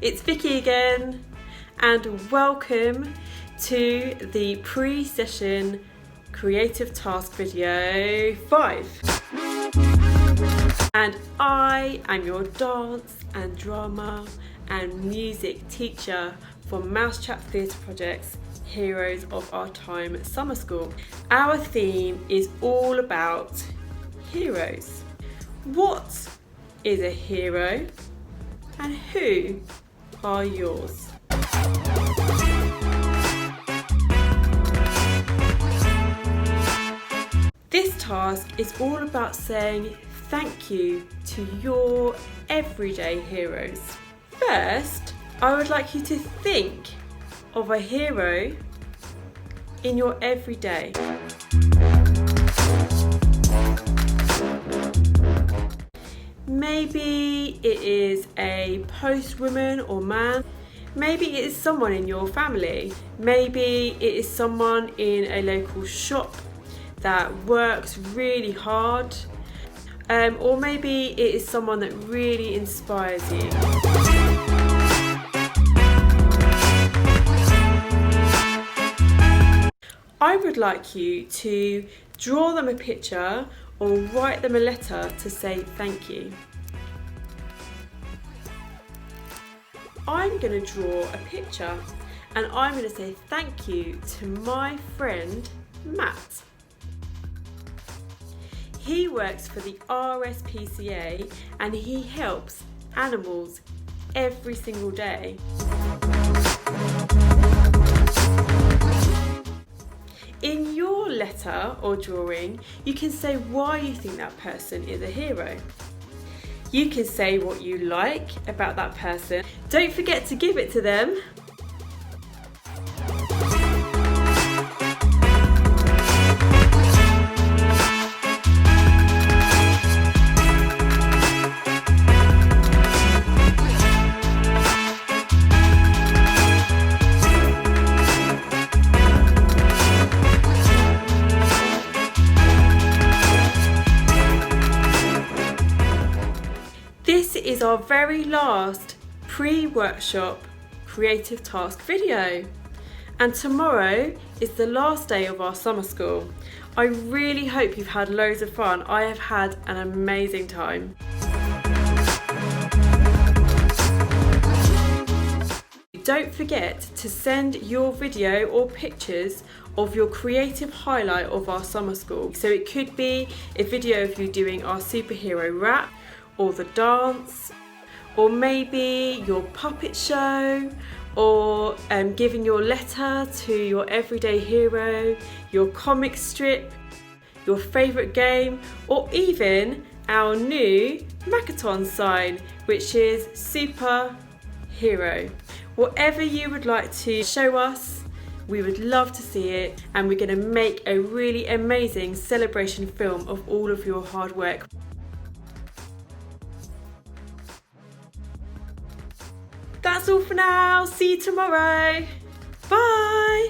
it's Vicki again, and welcome to the pre-session creative task video 5. And I am your dance and drama and music teacher for Mousetrap Theatre Project's Heroes of Our Time Summer School. Our theme is all about heroes. What is a hero and who are yours? This task is all about saying thank you to your everyday heroes. First, I would like you to think of a hero in your everyday. Maybe it is a postwoman or man. Maybe it is someone in your family. Maybe it is someone in a local shop that works really hard. Or maybe it is someone that really inspires you. I would like you to draw them a picture or write them a letter to say thank you. I'm going to draw a picture and I'm going to say thank you to my friend Matt. He works for the RSPCA and he helps animals every single day. In your letter or drawing, you can say why you think that person is a hero. You can say what you like about that person. Don't forget to give it to them. This is our very last pre-workshop creative task video, and tomorrow is the last day of our summer school. I really hope you've had loads of fun. I have had an amazing time. Don't forget to send your video or pictures of your creative highlight of our summer school. So it could be a video of you doing our superhero rap, or the dance, or maybe your puppet show, or giving your letter to your everyday hero, your comic strip, your favourite game, or even our new Macathon sign, which is Super Hero. Whatever you would like to show us, we would love to see it, and we're going to make a really amazing celebration film of all of your hard work. That's all for now. See you tomorrow. Bye.